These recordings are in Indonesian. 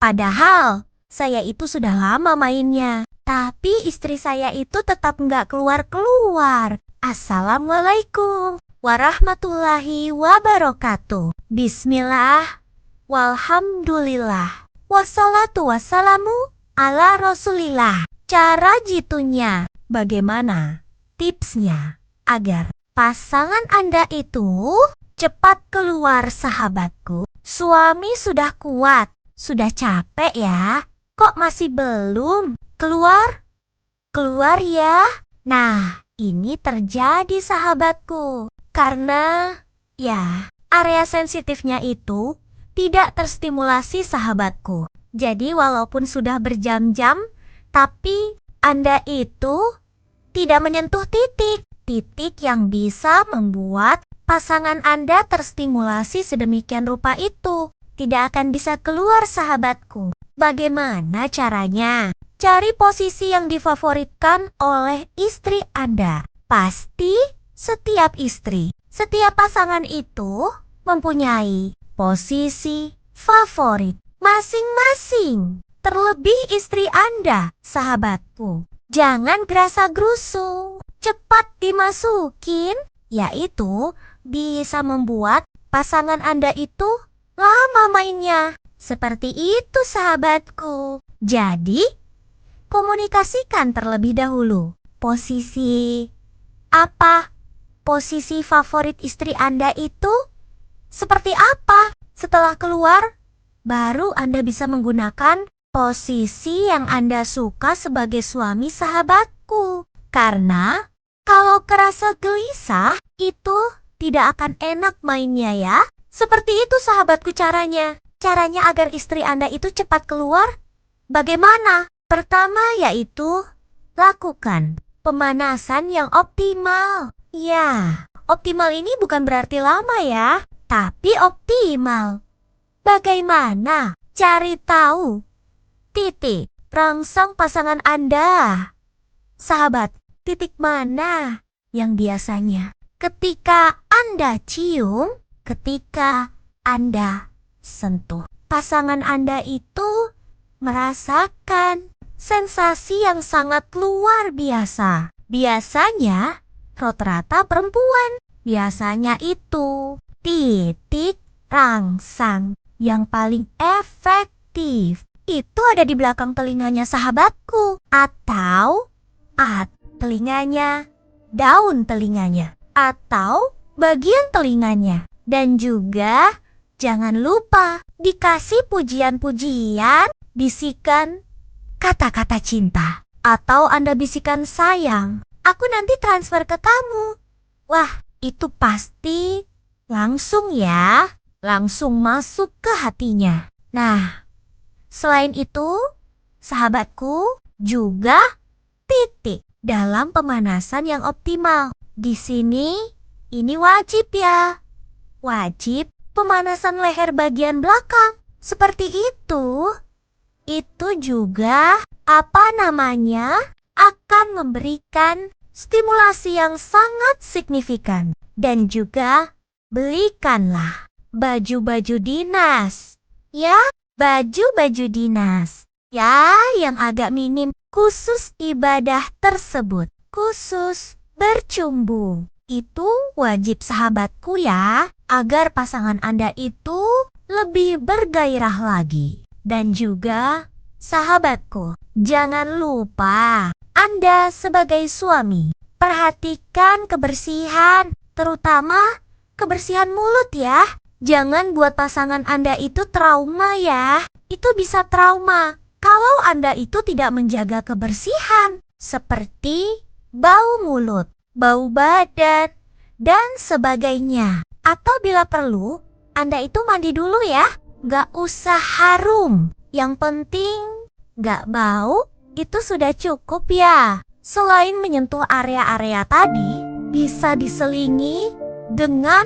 Padahal saya itu sudah lama mainnya. Tapi istri saya itu tetap nggak keluar-keluar. Assalamualaikum warahmatullahi wabarakatuh. Bismillah, walhamdulillah, wassalatu wassalamu ala rasulillah. Cara jitunya, bagaimana tipsnya agar pasangan Anda itu cepat keluar, sahabatku? Suami sudah kuat, sudah capek ya, kok masih belum keluar? Keluar ya. Nah, ini terjadi, sahabatku, karena ya, area sensitifnya itu tidak terstimulasi, sahabatku. Jadi walaupun sudah berjam-jam, tapi Anda itu tidak menyentuh titik yang bisa membuat pasangan Anda terstimulasi sedemikian rupa itu. Tidak akan bisa keluar, sahabatku. Bagaimana caranya? Cari posisi yang difavoritkan oleh istri Anda. Pasti setiap istri, setiap pasangan itu mempunyai posisi favorit masing-masing. Terlebih istri Anda, sahabatku. Jangan gerasa-gerusu, cepat dimasukin, yaitu bisa membuat pasangan Anda itu lama mainnya. Seperti itu, sahabatku. Jadi, komunikasikan terlebih dahulu. Posisi apa? Posisi favorit istri Anda itu seperti apa? Setelah keluar, baru Anda bisa menggunakan posisi yang Anda suka sebagai suami, sahabatku. Karena kalau kerasa gelisah, itu tidak akan enak mainnya ya. Seperti itu, sahabatku, caranya. Caranya agar istri Anda itu cepat keluar. Bagaimana? Pertama yaitu lakukan pemanasan yang optimal. Ya, optimal ini bukan berarti lama ya, tapi optimal. Bagaimana? Cari tahu titik rangsang pasangan Anda. Sahabat, titik mana yang biasanya ketika Anda cium, ketika Anda sentuh, pasangan Anda itu merasakan sensasi yang sangat luar biasa. Biasanya rata-rata perempuan, biasanya itu titik rangsang yang paling efektif itu ada di belakang telinganya, sahabatku, atau telinganya, daun telinganya, atau bagian telinganya. Dan juga jangan lupa dikasih pujian-pujian, bisikan kata-kata cinta, atau Anda bisikan sayang, aku nanti transfer ke kamu. Wah, itu pasti langsung ya, langsung masuk ke hatinya. Nah, selain itu, sahabatku, juga titik dalam pemanasan yang optimal. Di sini, ini wajib ya. Wajib pemanasan leher bagian belakang. Seperti itu. Itu juga, akan memberikan stimulasi yang sangat signifikan. Dan juga, belikanlah baju-baju dinas. Ya, baju-baju dinas. Ya, yang agak minim khusus ibadah tersebut. Khusus bercumbu. Itu wajib, sahabatku ya, agar pasangan Anda itu lebih bergairah lagi. Dan juga, sahabatku, jangan lupa Anda sebagai suami, perhatikan kebersihan, terutama kebersihan mulut ya. Jangan buat pasangan Anda itu trauma ya. Itu bisa trauma kalau Anda itu tidak menjaga kebersihan, seperti bau mulut, bau badan, dan sebagainya. Atau bila perlu, Anda itu mandi dulu ya. Gak usah harum. Yang penting gak bau, itu sudah cukup ya. Selain menyentuh area-area tadi, bisa diselingi dengan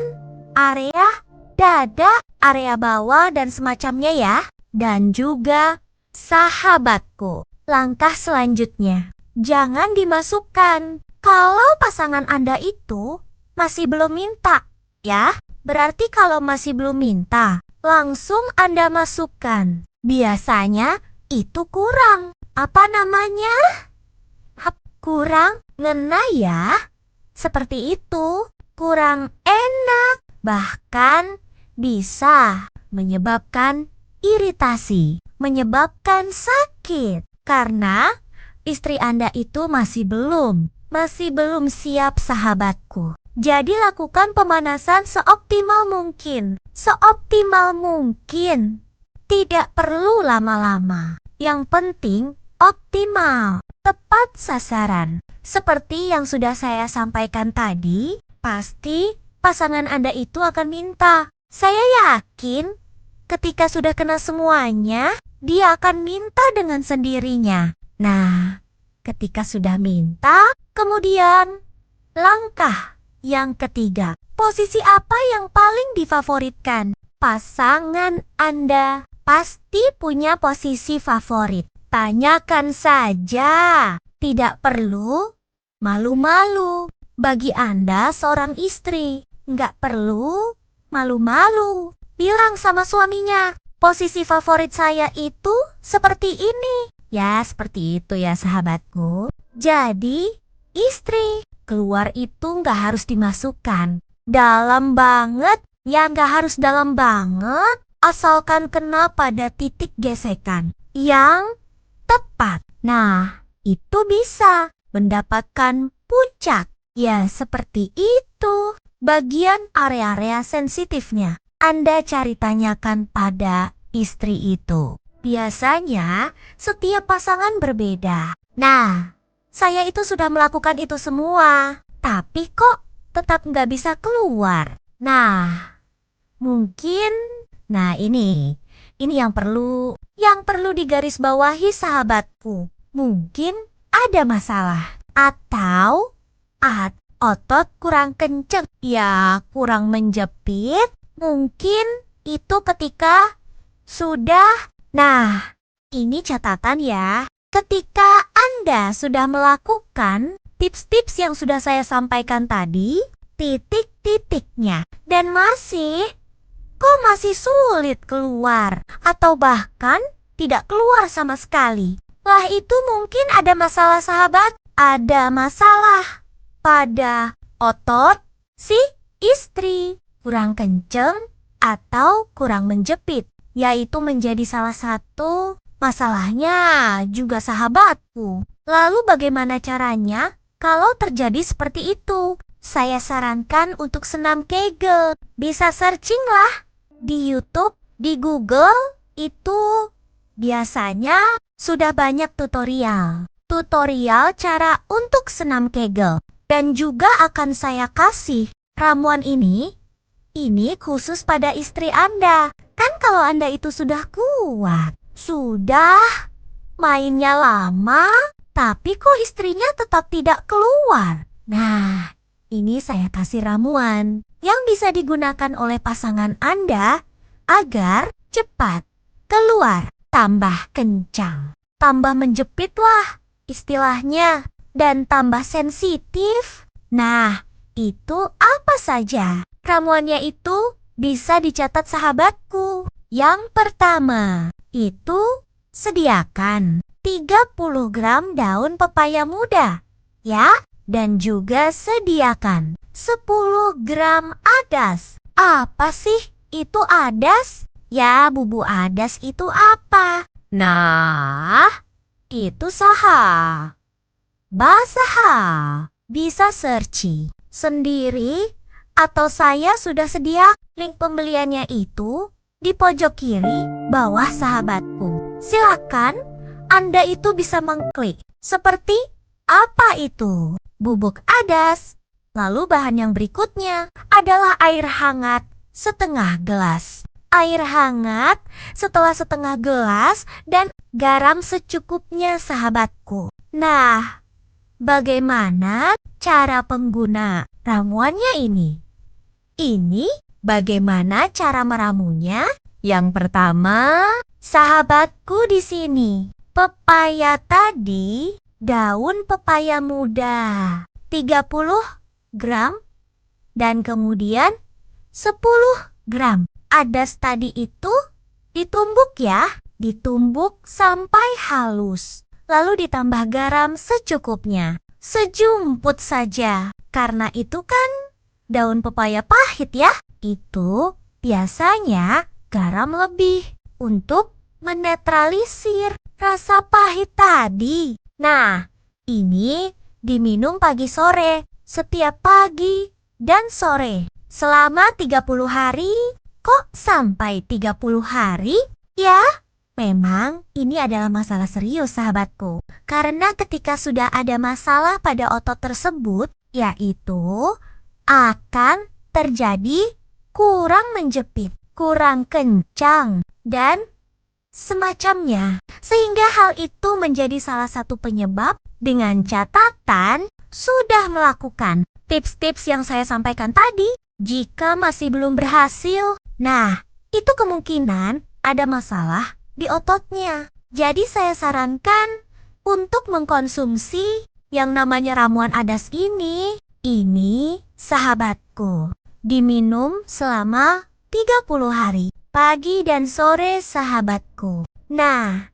area dada, area bawah, dan semacamnya ya. Dan juga, sahabatku, langkah selanjutnya, jangan dimasukkan. Kalau pasangan Anda itu masih belum minta, ya. Berarti kalau masih belum minta, langsung Anda masukkan. biasanya itu kurang. Apa namanya? Kurang ngena ya. Seperti itu, kurang enak. Bahkan bisa menyebabkan iritasi, menyebabkan sakit. Karena istri Anda itu masih belum siap sahabatku. Jadi lakukan pemanasan seoptimal mungkin. Seoptimal mungkin. Tidak perlu lama-lama. Yang penting optimal. Tepat sasaran. Seperti yang sudah saya sampaikan tadi, pasti pasangan Anda itu akan minta. Saya yakin ketika sudah kena semuanya, dia akan minta dengan sendirinya. Nah, ketika sudah minta, kemudian langkah yang ketiga. Posisi apa yang paling difavoritkan? Pasangan Anda pasti punya posisi favorit. Tanyakan saja, tidak perlu malu-malu. Bagi Anda seorang istri, nggak perlu malu-malu. Bilang sama suaminya, posisi favorit saya itu seperti ini. Ya, seperti itu ya sahabatku. Jadi, istri, keluar itu nggak harus dimasukkan dalam banget. Ya, nggak harus dalam banget, asalkan kena pada titik gesekan yang tepat. Nah, itu bisa mendapatkan puncak. Ya, seperti itu. Bagian area-area sensitifnya Anda cari tanyakan pada istri itu. Biasanya, setiap pasangan berbeda. Nah, saya itu sudah melakukan itu semua, tapi kok tetap nggak bisa keluar. Nah, mungkin, ini yang perlu digarisbawahi sahabatku. Mungkin ada masalah atau otot kurang kenceng, ya kurang menjepit. Mungkin itu ketika sudah. Nah, ini catatan ya. Ketika Anda sudah melakukan tips-tips yang sudah saya sampaikan tadi, titik-titiknya, dan kok masih sulit keluar, atau bahkan tidak keluar sama sekali. Lah itu mungkin ada masalah sahabat, ada masalah pada otot si istri, kurang kenceng atau kurang menjepit, yaitu menjadi salah satu masalahnya juga sahabatku. Lalu bagaimana caranya kalau terjadi seperti itu? Saya sarankan untuk senam Kegel. Bisa searching lah di YouTube, di Google, itu biasanya sudah banyak tutorial. Tutorial cara untuk senam Kegel. Dan juga akan saya kasih ramuan ini khusus pada istri Anda. Kan kalau Anda itu sudah kuat, sudah mainnya lama, tapi kok istrinya tetap tidak keluar. Nah, ini saya kasih ramuan yang bisa digunakan oleh pasangan Anda agar cepat keluar, tambah kencang, tambah menjepit lah istilahnya, dan tambah sensitif. Nah, itu apa saja? Ramuannya itu bisa dicatat sahabatku. Yang pertama, itu sediakan 30 gram daun pepaya muda, ya. Dan juga sediakan 10 gram adas. Apa sih itu adas? Ya, bubuk adas itu apa? Nah, itu saha. Basaha. Bisa searching sendiri atau saya sudah sedia link pembeliannya itu di pojok kiri bawah sahabatku. Silakan Anda itu bisa mengklik. Seperti apa itu? Bubuk adas. Lalu bahan yang berikutnya adalah air hangat setengah gelas. Air hangat setelah setengah gelas dan garam secukupnya sahabatku. Nah, bagaimana cara pengguna ramuannya ini? Ini bagaimana cara meramunya? Yang pertama, sahabatku di sini, pepaya tadi, daun pepaya muda 30 gram dan kemudian 10 gram. Adas tadi itu ditumbuk ya. ditumbuk sampai halus, lalu ditambah garam secukupnya. Sejumput saja, karena itu kan daun pepaya pahit ya. Itu biasanya garam lebih untuk menetralisir rasa pahit tadi. Nah, ini diminum pagi sore, setiap pagi dan sore. Selama 30 hari. Kok sampai 30 hari? Ya, memang ini adalah masalah serius sahabatku. Karena ketika sudah ada masalah pada otot tersebut, yaitu akan terjadi kurang menjepit, kurang kencang, dan semacamnya. Sehingga hal itu menjadi salah satu penyebab dengan catatan sudah melakukan tips-tips yang saya sampaikan tadi. Jika masih belum berhasil, nah itu kemungkinan ada masalah di ototnya. Jadi saya sarankan untuk mengkonsumsi yang namanya ramuan ADAS ini. Ini sahabatku, diminum selama 30 hari, pagi dan sore sahabatku. Nah,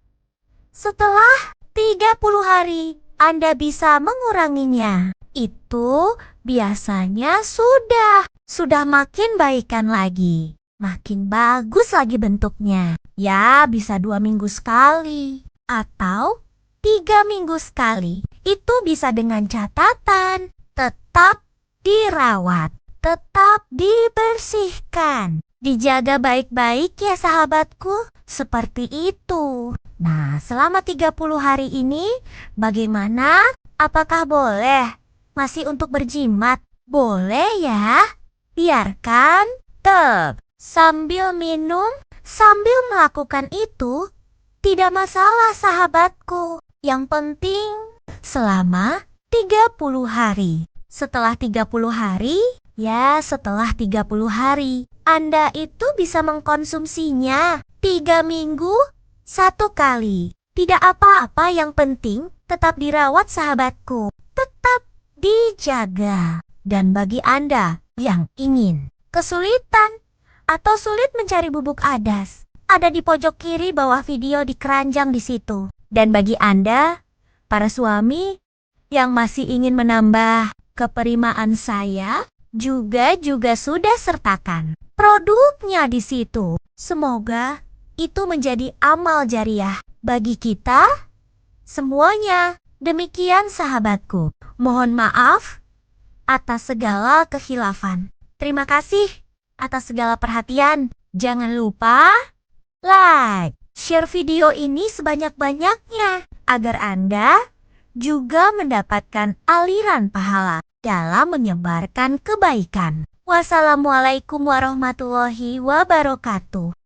setelah 30 hari Anda bisa menguranginya. Itu biasanya sudah makin baikan lagi. Makin bagus lagi bentuknya. Ya, bisa 2 minggu sekali. Atau 3 minggu sekali. Itu bisa dengan catatan tetap dirawat, tetap dibersihkan, dijaga baik-baik ya sahabatku. Seperti itu. Nah, selama 30 hari ini bagaimana? Apakah boleh masih untuk berjimat? Boleh ya. Biarkan sambil minum, sambil melakukan itu, tidak masalah sahabatku. Yang penting selama 30 hari. Setelah 30 hari, ya setelah 30 hari, Anda itu bisa mengkonsumsinya 3 minggu 1 kali. Tidak apa-apa, yang penting tetap dirawat sahabatku. Tetap dijaga. Dan bagi Anda yang ingin kesulitan atau sulit mencari bubuk ADAS, ada di pojok kiri bawah video di keranjang di situ. Dan bagi Anda, para suami yang masih ingin menambah keperimaan saya, juga sudah sertakan produknya di situ. Semoga itu menjadi amal jariah bagi kita semuanya. Demikian sahabatku. Mohon maaf atas segala kekhilafan. Terima kasih atas segala perhatian. Jangan lupa like, share video ini sebanyak-banyaknya agar Anda juga mendapatkan aliran pahala dalam menyebarkan kebaikan. Wassalamualaikum warahmatullahi wabarakatuh.